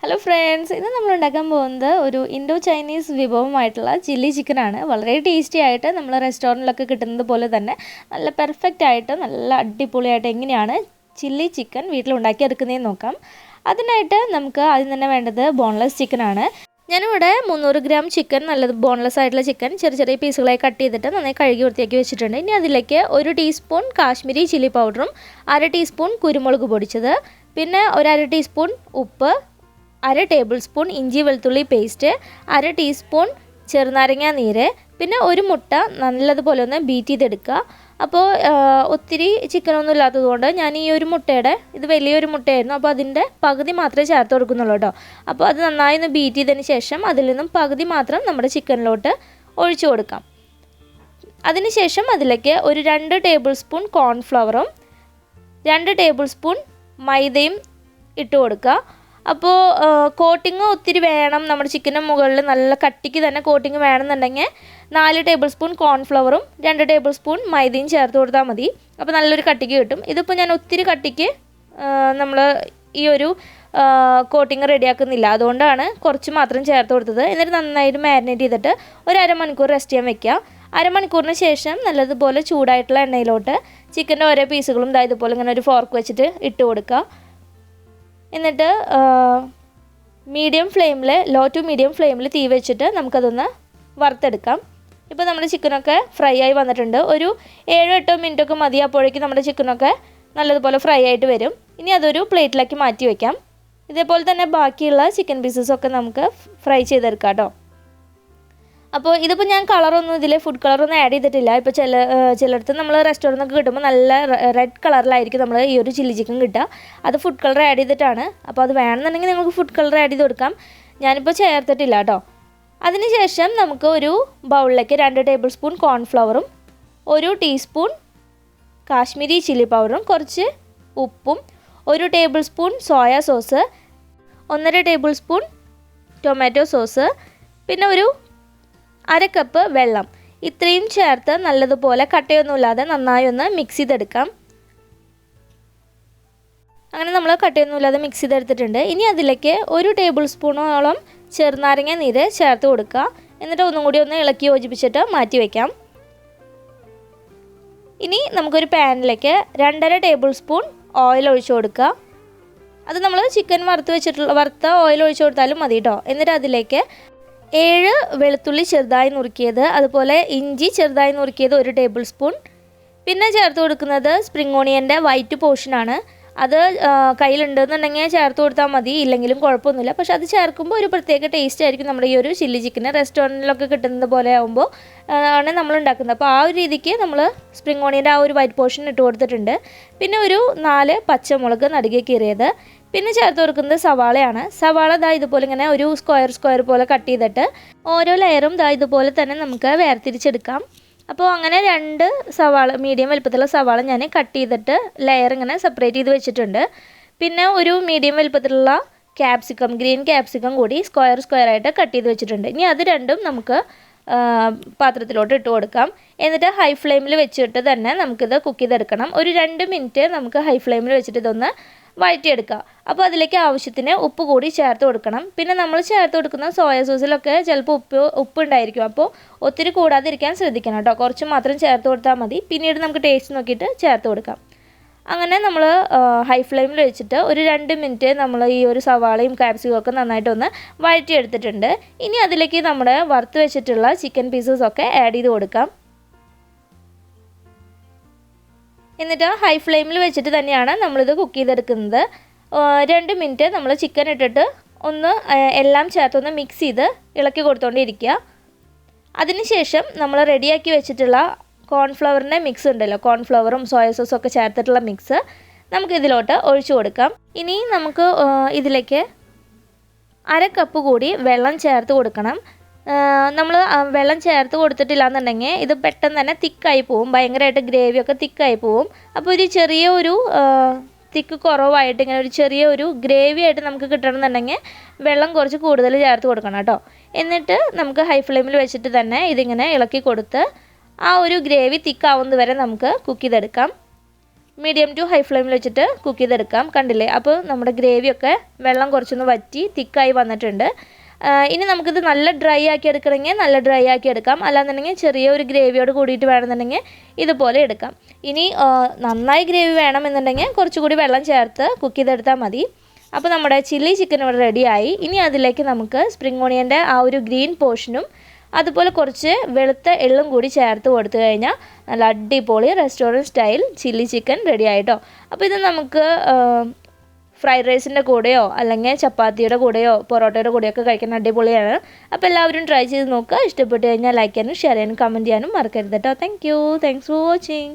Hello friends, ഇന്ന് നമ്മൾ ഉണ്ടാക്കാൻ പോകുന്നത് ഒരു ഇൻഡോ ചൈനീസ് വിഭവമായിട്ടുള്ള ചില്ലി ചിക്കൻ ആണ്. വളരെ ടേസ്റ്റി ആയിട്ട് നമ്മൾ റെസ്റ്റോറൻറ്റിലൊക്കെ കിട്ടുന്നത് പോലെ തന്നെ നല്ല പെർഫെക്റ്റ് ആയിട്ട് നല്ല അടിപൊളിയായിട്ട് എങ്ങനെയാണ് ചില്ലി ചിക്കൻ വീട്ടിലുണ്ടാക്കിയെടുക്കുന്നതെന്ന് നോക്കാം. അതിനായിട്ട് നമുക്ക് ആദ്യം തന്നെ വേണ്ടത് ബോൺലെസ് ചിക്കനാണ്. ഞാനിവിടെ 300 ഗ്രാം ചിക്കൻ, നല്ലത് ബോൺലെസ് ആയിട്ടുള്ള ചിക്കൻ ചെറിയ ചെറിയ പീസുകളായി കട്ട് ചെയ്തിട്ട് നന്നായി കഴുകി വൃത്തിയാക്കി വെച്ചിട്ടുണ്ട്. ഇനി അതിലേക്ക് 1 ടീസ്പൂൺ കാശ്മീരി ചില്ലി പൗഡറും 1/2 ടീസ്പൂൺ കുരുമുളക് പൊടിച്ചത്, പിന്നെ 1/2 ടീസ്പൂൺ ഉപ്പ്, 1/2 ടേബിൾ സ്പൂൺ ഇഞ്ചി വെളുത്തുള്ളി പേസ്റ്റ്, 1/2 ടീസ്പൂൺ ചെറുനാരങ്ങ നീര്, പിന്നെ ഒരു മുട്ട നല്ലതുപോലെ ഒന്ന് ബീറ്റ് ചെയ്തെടുക്കുക. അപ്പോൾ ഒത്തിരി ചിക്കനൊന്നും ഇല്ലാത്തതുകൊണ്ട് ഞാൻ ഈ ഒരു മുട്ടയുടെ, ഇത് വലിയൊരു മുട്ടയായിരുന്നു, അപ്പോൾ അതിൻ്റെ പകുതി മാത്രമേ ചേർത്ത് കൊടുക്കുന്നുള്ളൂ കേട്ടോ. അപ്പോൾ അത് നന്നായി ഒന്ന് ബീറ്റ് ചെയ്തതിന് ശേഷം അതിൽ നിന്നും പകുതി മാത്രം നമ്മുടെ ചിക്കനിലോട്ട് ഒഴിച്ചു കൊടുക്കാം. അതിനുശേഷം അതിലേക്ക് ഒരു 2 ടേബിൾ സ്പൂൺ കോൺഫ്ലവറും 2 ടേബിൾ സ്പൂൺ മൈദയും ഇട്ട് കൊടുക്കുക. അപ്പോൾ കോട്ടിങ് ഒത്തിരി വേണം, നമ്മുടെ ചിക്കൻ്റെ മുകളിൽ നല്ല കട്ടിക്ക് തന്നെ കോട്ടിങ് വേണമെന്നുണ്ടെങ്കിൽ 4 ടേബിൾ സ്പൂൺ കോൺഫ്ലവറും 2 ടേബിൾ സ്പൂൺ മൈദയും ചേർത്ത് കൊടുത്താൽ മതി. അപ്പോൾ നല്ലൊരു കട്ടിക്ക് കിട്ടും. ഇതിപ്പോൾ ഞാൻ ഒത്തിരി കട്ടിക്ക് നമ്മൾ ഈ ഒരു കോട്ടിങ് റെഡിയാക്കുന്നില്ല, അതുകൊണ്ടാണ് കുറച്ച് മാത്രം ചേർത്ത് കൊടുത്തത്. എന്നിട്ട് നന്നായിട്ട് മാരിനേറ്റ് ചെയ്തിട്ട് ഒരു അരമണിക്കൂർ റെസ്റ്റ് ചെയ്യാൻ വെക്കുക. അരമണിക്കൂറിന് ശേഷം നല്ലതുപോലെ ചൂടായിട്ടുള്ള എണ്ണയിലോട്ട് ചിക്കൻ്റെ ഓരോ പീസുകളും ഇതുപോലെ ഇങ്ങനെ ഒരു ഫോർക്ക് വെച്ചിട്ട് ഇട്ട് കൊടുക്കുക. എന്നിട്ട് ലോ ടു മീഡിയം ഫ്ലെയിമിൽ തീ വെച്ചിട്ട് നമുക്കതൊന്ന് വറുത്തെടുക്കാം. ഇപ്പോൾ നമ്മുടെ ചിക്കനൊക്കെ ഫ്രൈ ആയി വന്നിട്ടുണ്ട്. ഒരു 7-8 മിനിറ്റൊക്കെ മതി, അപ്പോഴേക്കും നമ്മുടെ ചിക്കനൊക്കെ നല്ലതുപോലെ ഫ്രൈ ആയിട്ട് വരും. ഇനി അതൊരു പ്ലേറ്റിലേക്ക് മാറ്റി വയ്ക്കാം. ഇതേപോലെ തന്നെ ബാക്കിയുള്ള ചിക്കൻ പീസസൊക്കെ നമുക്ക് ഫ്രൈ ചെയ്തെടുക്കാം കേട്ടോ. അപ്പോൾ ഇതിപ്പോൾ ഞാൻ കളറൊന്നും ഇതിൽ ഫുഡ് കളറൊന്നും ആഡ് ചെയ്തിട്ടില്ല. ഇപ്പോൾ ചിലയിടത്ത് നമ്മൾ റെസ്റ്റോറൻറ്റൊക്കെ കിട്ടുമ്പോൾ നല്ല റെഡ് കളറിലായിരിക്കും നമ്മൾ ഈ ഒരു ചില്ലി ചിക്കൻ കിട്ടുക. അത് ഫുഡ് കളർ ആഡ് ചെയ്തിട്ടാണ്. അപ്പോൾ അത് വേണമെന്നുണ്ടെങ്കിൽ നിങ്ങൾക്ക് ഫുഡ് കളർ ആഡ് ചെയ്ത് കൊടുക്കാം. ഞാനിപ്പോൾ ചേർത്തിട്ടില്ല കേട്ടോ. അതിനുശേഷം നമുക്ക് ഒരു ബൗളിലേക്ക് 2 ടേബിൾ സ്പൂൺ കോൺഫ്ലവറും 1 ടീസ്പൂൺ കാശ്മീരി ചില്ലി പൗഡറും കുറച്ച് ഉപ്പും 1 tablespoon soya sauce, 1.5 tablespoon tomato sauce, പിന്നെ ഒരു 1/2 കപ്പ് വെള്ളം, ഇത്രയും ചേർത്ത് നല്ലതുപോലെ കട്ടയൊന്നുമില്ലാതെ നന്നായി ഒന്ന് മിക്സ് ചെയ്തെടുക്കാം. അങ്ങനെ നമ്മൾ കട്ടയൊന്നുമില്ലാതെ മിക്സ് ചെയ്തെടുത്തിട്ടുണ്ട്. ഇനി അതിലേക്ക് 1 ടേബിൾ സ്പൂണോളം ചെറുനാരങ്ങ നീര് ചേർത്ത് കൊടുക്കുക. എന്നിട്ട് ഒന്നും കൂടി ഒന്ന് ഇളക്കി യോജിപ്പിച്ചിട്ട് മാറ്റി വയ്ക്കാം. ഇനി നമുക്കൊരു പാനിലേക്ക് 2.5 ടേബിൾ സ്പൂൺ ഓയിൽ ഒഴിച്ചു കൊടുക്കുക. അത് നമ്മൾ ചിക്കൻ വറുത്ത ഓയിൽ ഒഴിച്ചു കൊടുത്താലും മതി കേട്ടോ. എന്നിട്ട് അതിലേക്ക് 7 വെളുത്തുള്ളി ചെറുതായി നുറുക്കിയത്, അതുപോലെ ഇഞ്ചി ചെറുതായി നുറുക്കിയത് 1 ടേബിൾ സ്പൂൺ, പിന്നെ ചേർത്ത് കൊടുക്കുന്നത് സ്പ്രിംഗ് ഓണിയൻ്റെ വൈറ്റ് പോർഷനാണ്. അത് കയ്യിലുണ്ടെന്നുണ്ടെങ്കിൽ ചേർത്ത് കൊടുത്താൽ മതി, ഇല്ലെങ്കിലും കുഴപ്പമൊന്നുമില്ല. പക്ഷെ അത് ചേർക്കുമ്പോൾ ഒരു പ്രത്യേക ടേസ്റ്റ് ആയിരിക്കും. നമ്മുടെ ഈ ഒരു ചില്ലി ചിക്കന് റെസ്റ്റോറൻറ്റിലൊക്കെ കിട്ടുന്നത് പോലെ ആകുമ്പോൾ ആണ് നമ്മൾ ഉണ്ടാക്കുന്നത്. അപ്പോൾ ആ ഒരു രീതിക്ക് നമ്മൾ സ്പ്രിംഗ് ഓണിയൻ്റെ ആ ഒരു വൈറ്റ് പോർഷൻ ഇട്ട് കൊടുത്തിട്ടുണ്ട്. പിന്നെ ഒരു 4 പച്ചമുളക് നടുകെ കീറിയത്, പിന്നെ ചേർത്ത് കൊടുക്കുന്നത് സവാളയാണ്. സവാള ഇതുപോലെ ഇങ്ങനെ ഒരു സ്ക്വയർ പോലെ കട്ട് ചെയ്തിട്ട് ഓരോ ലെയറും ഇതുപോലെ തന്നെ നമുക്ക് വേർതിരിച്ചെടുക്കാം. അപ്പോൾ അങ്ങനെ 2 സവാള, മീഡിയം വലുപ്പത്തിലുള്ള സവാള ഞാൻ കട്ട് ചെയ്തിട്ട് ലെയർ ഇങ്ങനെ സെപ്പറേറ്റ് ചെയ്ത് വെച്ചിട്ടുണ്ട്. പിന്നെ ഒരു മീഡിയം വലുപ്പത്തിലുള്ള ക്യാപ്സിക്കം, ഗ്രീൻ ക്യാപ്സിക്കം കൂടി സ്ക്വയർ ആയിട്ട് കട്ട് ചെയ്ത് വെച്ചിട്ടുണ്ട്. ഇനി അത് രണ്ടും നമുക്ക് പാത്രത്തിലോട്ട് ഇട്ട് കൊടുക്കാം. എന്നിട്ട് ഹൈ ഫ്ലെയിമിൽ വെച്ചിട്ട് തന്നെ നമുക്കിത് കുക്ക് ചെയ്തെടുക്കണം. ഒരു 2 മിനിറ്റ് നമുക്ക് ഹൈ ഫ്ലെയിമിൽ വെച്ചിട്ട് ഇതൊന്ന് വഴറ്റിയെടുക്കുക. അപ്പോൾ അതിലേക്ക് ആവശ്യത്തിന് ഉപ്പ് കൂടി ചേർത്ത് കൊടുക്കണം. പിന്നെ നമ്മൾ ചേർത്ത് കൊടുക്കുന്ന സോയ സോസിലൊക്കെ ചിലപ്പോൾ ഉപ്പ് ഉണ്ടായിരിക്കും. അപ്പോൾ ഒത്തിരി കൂടാതിരിക്കാൻ ശ്രദ്ധിക്കണം കേട്ടോ. കുറച്ച് മാത്രം ചേർത്ത് കൊടുത്താൽ മതി. പിന്നീട് നമുക്ക് ടേസ്റ്റ് നോക്കിയിട്ട് ചേർത്ത് കൊടുക്കാം. അങ്ങനെ നമ്മൾ ഹൈ ഫ്ലെയിമിൽ വെച്ചിട്ട് ഒരു 2 മിനിറ്റ് നമ്മൾ ഈ ഒരു സവാളയും ക്യാപ്സിക്കും ഒക്കെ നന്നായിട്ടൊന്ന് വഴറ്റിയെടുത്തിട്ടുണ്ട്. ഇനി അതിലേക്ക് നമ്മുടെ വറുത്ത് വെച്ചിട്ടുള്ള ചിക്കൻ പീസസൊക്കെ ആഡ് ചെയ്ത് കൊടുക്കാം. എന്നിട്ട് ഹൈ ഫ്ലെയിമിൽ വെച്ചിട്ട് തന്നെയാണ് നമ്മളിത് കുക്ക് ചെയ്തെടുക്കുന്നത്. 2 മിനിറ്റ് നമ്മൾ ചിക്കൻ ഇട്ടിട്ട് ഒന്ന് എല്ലാം ചേർത്തൊന്ന് മിക്സ് ചെയ്ത് ഇളക്കി കൊടുത്തുകൊണ്ടിരിക്കുക. അതിനുശേഷം നമ്മൾ റെഡിയാക്കി വെച്ചിട്ടുള്ള കോൺഫ്ലവറിൻ്റെ മിക്സ് ഉണ്ടല്ലോ, കോൺഫ്ലവറും സോയ സോസും ഒക്കെ ചേർത്തിട്ടുള്ള മിക്സ് നമുക്കിതിലോട്ട് ഒഴിച്ചു കൊടുക്കാം. ഇനി നമുക്ക് ഇതിലേക്ക് 1/2 കപ്പ് കൂടി വെള്ളം ചേർത്ത് കൊടുക്കണം. നമ്മൾ വെള്ളം ചേർത്ത് കൊടുത്തിട്ടില്ല എന്നുണ്ടെങ്കിൽ ഇത് പെട്ടെന്ന് തന്നെ തിക്കായി പോവും, ഭയങ്കരമായിട്ട് ഗ്രേവിയൊക്കെ തിക്കായി പോവും. അപ്പോൾ ഒരു ചെറിയ ഒരു തിക്ക് കുറവായിട്ട് ഇങ്ങനെ ഒരു ചെറിയ ഒരു ഗ്രേവി ആയിട്ട് നമുക്ക് കിട്ടണമെന്നുണ്ടെങ്കിൽ വെള്ളം കുറച്ച് കൂടുതൽ ചേർത്ത് കൊടുക്കണം കേട്ടോ. എന്നിട്ട് നമുക്ക് ഹൈ ഫ്ലെയിമിൽ വെച്ചിട്ട് തന്നെ ഇതിങ്ങനെ ഇളക്കി കൊടുത്ത് ആ ഒരു ഗ്രേവി തിക്കാവുന്നത് വരെ നമുക്ക് കുക്ക് ചെയ്തെടുക്കാം. മീഡിയം ടു ഹൈ ഫ്ലെയിമിൽ വെച്ചിട്ട് കുക്ക് ചെയ്തെടുക്കാം. കണ്ടില്ലേ, അപ്പോൾ നമ്മുടെ ഗ്രേവിയൊക്കെ വെള്ളം കുറച്ചൊന്ന് വറ്റി തിക്കായി വന്നിട്ടുണ്ട്. ഇനി നമുക്കിത് നല്ല ഡ്രൈ ആക്കി എടുക്കണമെങ്കിൽ നല്ല ഡ്രൈ ആക്കി എടുക്കാം. അല്ലാന്നുണ്ടെങ്കിൽ ചെറിയ ഒരു ഗ്രേവിയോട് കൂടിയിട്ട് വേണമെന്നുണ്ടെങ്കിൽ ഇതുപോലെ എടുക്കാം. ഇനി നന്നായി ഗ്രേവി വേണമെന്നുണ്ടെങ്കിൽ കുറച്ചുകൂടി വെള്ളം ചേർത്ത് കുക്ക് ചെയ്തെടുത്താൽ മതി. അപ്പോൾ നമ്മുടെ ചില്ലി ചിക്കൻ ഇവിടെ റെഡിയായി. ഇനി അതിലേക്ക് നമുക്ക് സ്പ്രിംഗ് ഓണിയൻ്റെ ആ ഒരു ഗ്രീൻ പോർഷനും അതുപോലെ കുറച്ച് വെളുത്ത എള്ളും കൂടി ചേർത്ത് കൊടുത്തു കഴിഞ്ഞാൽ നല്ല അടിപൊളി restaurant style chilli chicken ready ആയിട്ടോ. അപ്പോൾ ഇത് നമുക്ക് ഫ്രൈഡ് റൈസിൻ്റെ കൂടെയോ അല്ലെങ്കിൽ ചപ്പാത്തിയുടെ കൂടെയോ പൊറോട്ടയുടെ കൂടെയോ ഒക്കെ കഴിക്കാൻ അടിപൊളിയാണ്. അപ്പോൾ എല്ലാവരും ട്രൈ ചെയ്ത് നോക്കുക. ഇഷ്ടപ്പെട്ട് കഴിഞ്ഞാൽ ലൈക്ക് ചെയ്യാനും ഷെയർ ചെയ്യാനും കമൻറ്റ് ചെയ്യാനും മറക്കരുത് കേട്ടോ. Thanks for watching.